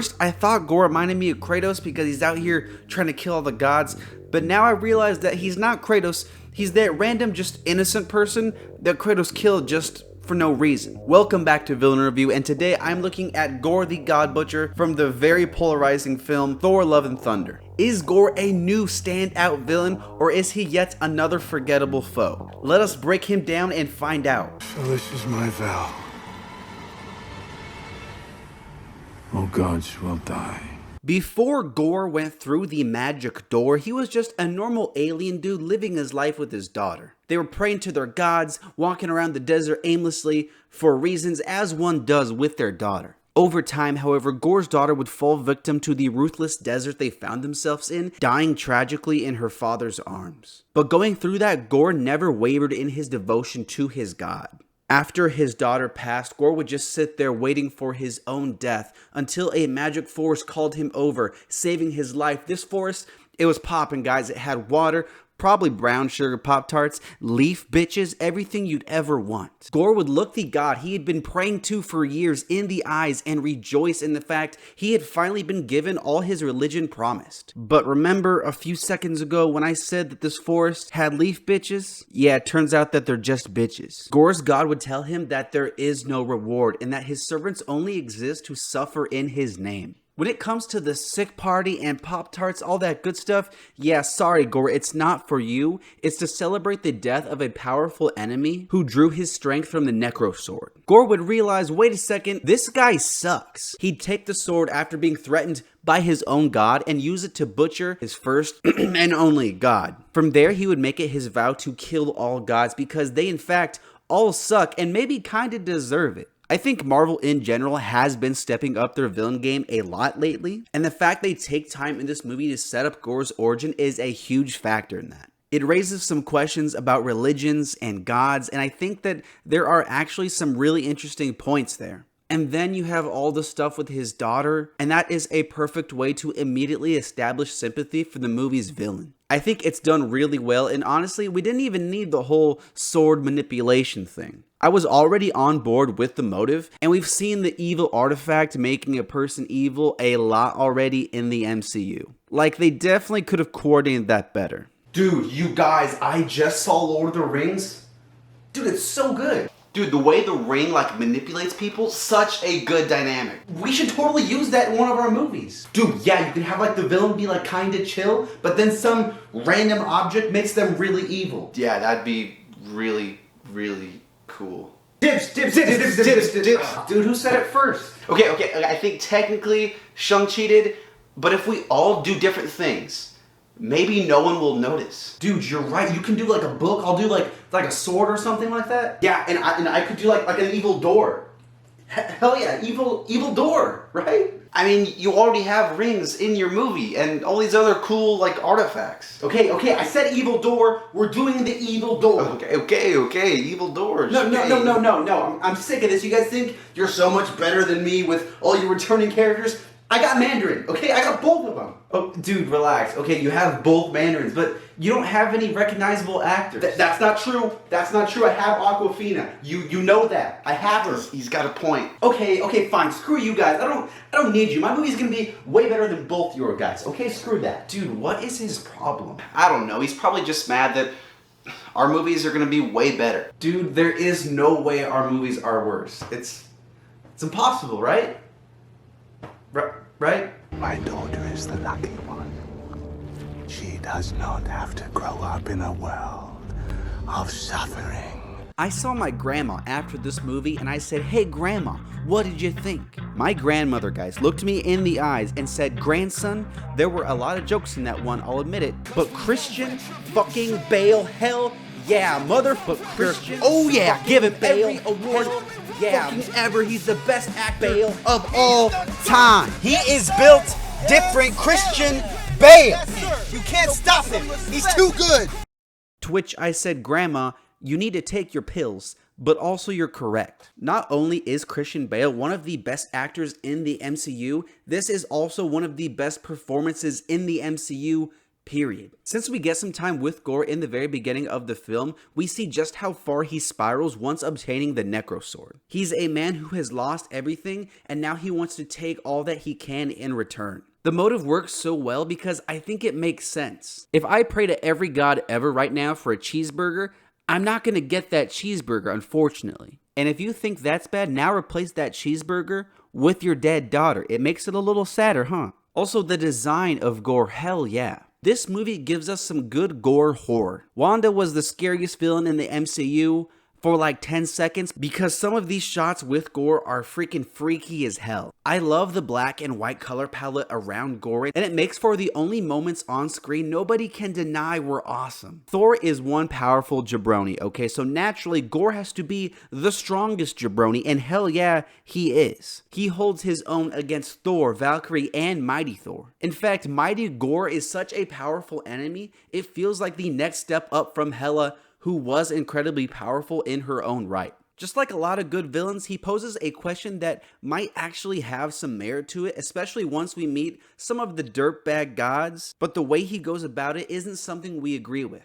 first, I thought Gorr reminded me of Kratos because he's out here trying to kill all the gods, but now I realize that he's not Kratos. He's that random, just innocent person that Kratos killed just for no reason. Welcome back to Villain Review, and today I'm looking at Gorr the God Butcher from the very polarizing film Thor: Love and Thunder. Is Gorr a new standout villain, or is he yet another forgettable foe? Let us break him down and find out. So this is my vow. All gods will die. Before Gorr went through the magic door, he was just a normal alien dude living his life with his daughter. They were praying to their gods, walking around the desert aimlessly for reasons as one does with their daughter. Over time, however, Gorr's daughter would fall victim to the ruthless desert they found themselves in, dying tragically in her father's arms. But going through that, Gorr never wavered in his devotion to his god. After his daughter passed, Gorr would just sit there waiting for his own death until a magic force called him over, saving his life. This force, it was popping, guys. It had water, probably brown sugar Pop-Tarts, leaf bitches, everything you'd ever want. Gorr would look the god he had been praying to for years in the eyes and rejoice in the fact he had finally been given all his religion promised. But remember a few seconds ago when I said that this forest had leaf bitches? Yeah, it turns out that they're just bitches. Gorr's god would tell him that there is no reward and that his servants only exist to suffer in his name. When it comes to the sick party and Pop-Tarts, all that good stuff, yeah, sorry Gorr, it's not for you. It's to celebrate the death of a powerful enemy who drew his strength from the Necro Sword. Gorr would realize, wait a second, this guy sucks. He'd take the sword after being threatened by his own god and use it to butcher his first and only god. From there, he would make it his vow to kill all gods because they in fact all suck and maybe kinda deserve it. I think Marvel in general has been stepping up their villain game a lot lately, and the fact they take time in this movie to set up Gorr's origin is a huge factor in that. It raises some questions about religions and gods, and I think that there are actually some really interesting points there. And then you have all the stuff with his daughter, and that is a perfect way to immediately establish sympathy for the movie's villain. I think it's done really well, and honestly, we didn't even need the whole sword manipulation thing. I was already on board with the motive, and we've seen the evil artifact making a person evil a lot already in the MCU. Like, they definitely could have coordinated that better. Dude, you guys, I just saw Lord of the Rings. Dude, it's so good. Dude, the way the ring, like, manipulates people, such a good dynamic. We should totally use that in one of our movies. Dude, yeah, you can have, like, the villain be, like, kinda chill, but then some random object makes them really evil. Yeah, that'd be really, really cool. Dibs. Dude, who said it first? Okay, I think technically Shang cheated, but if we all do different things, maybe no one will notice. Dude, you're right. You can do like a book. I'll do like a sword or something like that. Yeah, and I could do like an evil door. Hell yeah, evil door, right? I mean, you already have rings in your movie and all these other cool like artifacts. Okay, I said evil door. We're doing the evil door. Okay, evil doors. No. I'm sick of this. You guys think you're so much better than me with all your returning characters? I got Mandarin, okay? I got both of them. Oh, dude, relax. Okay, you have both Mandarins, but you don't have any recognizable actors. That's not true. That's not true. I have Aquafina. You know that. I have her. He's got a point. Okay, fine. Screw you guys. I don't need you. My movie's gonna be way better than both your guys. Okay, screw that. Dude, what is his problem? I don't know. He's probably just mad that our movies are gonna be way better. Dude, there is no way our movies are worse. It's impossible, right? Right? My daughter is the lucky one. She does not have to grow up in a world of suffering. I saw my grandma after this movie and I said, "Hey grandma, what did you think?" My grandmother, guys, looked me in the eyes and said, "Grandson, there were a lot of jokes in that one, I'll admit it, but Christian fucking Bale, hell yeah, motherfucker Christian. Oh yeah, give it Bale. Every award ever. He's the best actor of all time. He is built different. Christian Bale. You can't stop him. He's too good. To which I said, "Grandma, you need to take your pills, but also you're correct. Not only is Christian Bale one of the best actors in the MCU, this is also one of the best performances in the MCU, Period. Since we get some time with Gorr in the very beginning of the film, we see just how far he spirals once obtaining the Necro Sword. He's a man who has lost everything, and now he wants to take all that he can in return. The motive works so well because I think it makes sense. If I pray to every god ever right now for a cheeseburger, I'm not going to get that cheeseburger, unfortunately. And if you think that's bad, now replace that cheeseburger with your dead daughter. It makes it a little sadder, huh? Also, the design of Gorr, hell yeah. This movie gives us some good gore horror. Wanda was the scariest villain in the MCU for like 10 seconds because some of these shots with Gorr are freaking freaky as hell. I love the black and white color palette around Gorr, and it makes for the only moments on screen nobody can deny were awesome. Thor is one powerful jabroni, okay, so naturally Gorr has to be the strongest jabroni, and hell yeah, he is. He holds his own against Thor, Valkyrie, and Mighty Thor. In fact, Mighty Gorr is such a powerful enemy, it feels like the next step up from Hela, who was incredibly powerful in her own right. Just like a lot of good villains, he poses a question that might actually have some merit to it, especially once we meet some of the dirtbag gods, but the way he goes about it isn't something we agree with.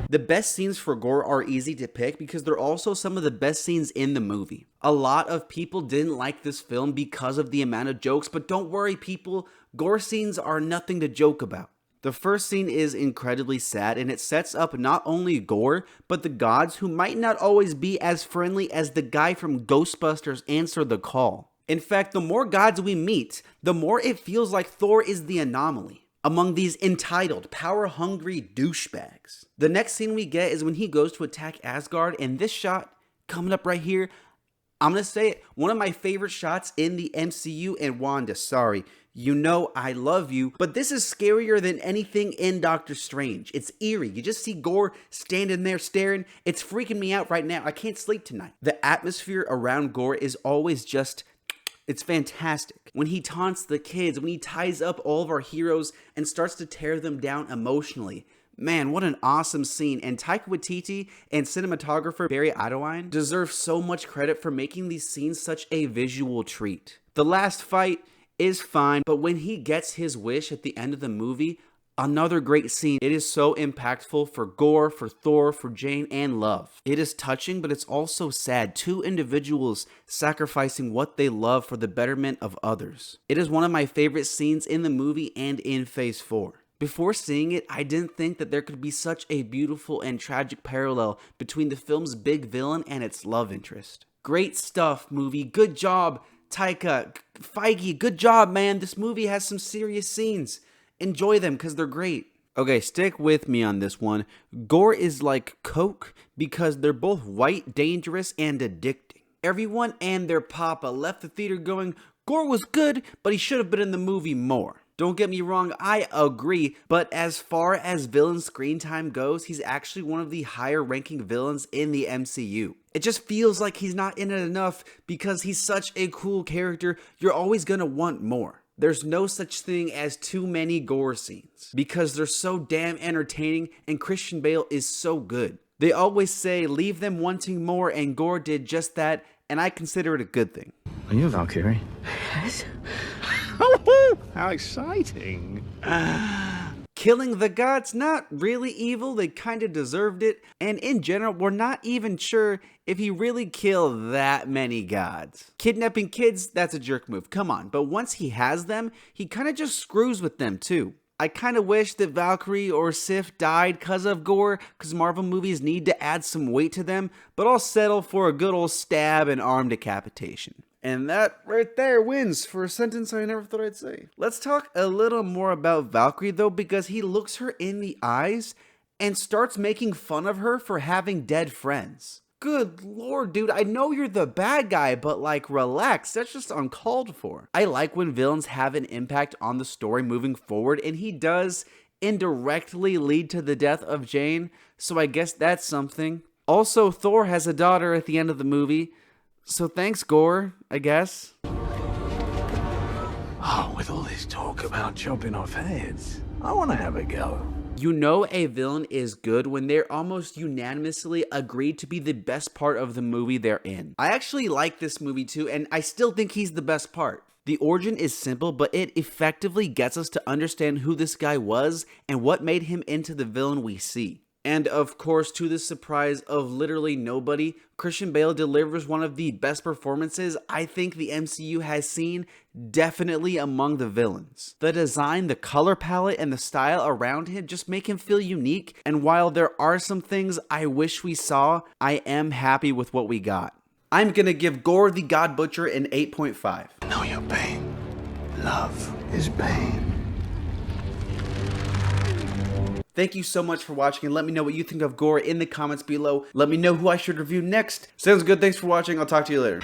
The best scenes for Gorr are easy to pick because they're also some of the best scenes in the movie. A lot of people didn't like this film because of the amount of jokes, but don't worry people, Gorr scenes are nothing to joke about. The first scene is incredibly sad, and it sets up not only Gorr, but the gods who might not always be as friendly as the guy from Ghostbusters Answer the Call. In fact, the more gods we meet, the more it feels like Thor is the anomaly among these entitled, power-hungry douchebags. The next scene we get is when he goes to attack Asgard, and this shot, coming up right here, I'm gonna say it, one of my favorite shots in the MCU, and Wanda, sorry, you know I love you, but this is scarier than anything in Doctor Strange. It's eerie. You just see Gorr standing there staring. It's freaking me out right now. I can't sleep tonight. The atmosphere around Gorr is always just, it's fantastic. When he taunts the kids, when he ties up all of our heroes and starts to tear them down emotionally. Man, what an awesome scene. And Taika Waititi and cinematographer Barry Adewine deserve so much credit for making these scenes such a visual treat. The last fight is fine, but when he gets his wish at the end of the movie, another great scene. It is so impactful for Gorr, for Thor, for Jane, and Love. It is touching, but it's also sad. Two individuals sacrificing what they love for the betterment of others. It is one of my favorite scenes in the movie and in Phase 4. Before seeing it, I didn't think that there could be such a beautiful and tragic parallel between the film's big villain and its love interest. Great stuff, movie. Good job, Taika. Feige, good job, man. This movie has some serious scenes. Enjoy them because they're great. Okay, stick with me on this one. Gorr is like Coke because they're both white, dangerous, and addicting. Everyone and their papa left the theater going, Gorr was good, but he should have been in the movie more. Don't get me wrong, I agree, but as far as villain screen time goes, he's actually one of the higher ranking villains in the MCU. It just feels like he's not in it enough because he's such a cool character, you're always gonna want more. There's no such thing as too many Gorr scenes because they're so damn entertaining and Christian Bale is so good. They always say leave them wanting more, and Gorr did just that, and I consider it a good thing. Are you a Valkyrie? Yes. How exciting. Killing the gods, not really evil, they kind of deserved it, and in general, we're not even sure if he really killed that many gods. Kidnapping kids, that's a jerk move, come on, but once he has them, he kind of just screws with them too. I kind of wish that Valkyrie or Sif died because of Gorr, because Marvel movies need to add some weight to them, but I'll settle for a good old stab and arm decapitation. And that right there wins for a sentence I never thought I'd say. Let's talk a little more about Valkyrie though, because he looks her in the eyes and starts making fun of her for having dead friends. Good lord, dude, I know you're the bad guy, but like, relax, that's just uncalled for. I like when villains have an impact on the story moving forward, and he does indirectly lead to the death of Jane, so I guess that's something. Also, Thor has a daughter at the end of the movie, so thanks, Gorr, I guess. Oh, with all this talk about chopping off heads, I want to have a go. You know a villain is good when they're almost unanimously agreed to be the best part of the movie they're in. I actually like this movie too, and I still think he's the best part. The origin is simple, but it effectively gets us to understand who this guy was and what made him into the villain we see. And of course, to the surprise of literally nobody, Christian Bale delivers one of the best performances I think the MCU has seen, definitely among the villains. The design, the color palette, and the style around him just make him feel unique, and while there are some things I wish we saw, I am happy with what we got. I'm gonna give Gorr the God Butcher an 8.5. Know your pain. Love is pain. Thank you so much for watching, and let me know what you think of Gorr in the comments below. Let me know who I should review next. Sounds good, thanks for watching, I'll talk to you later.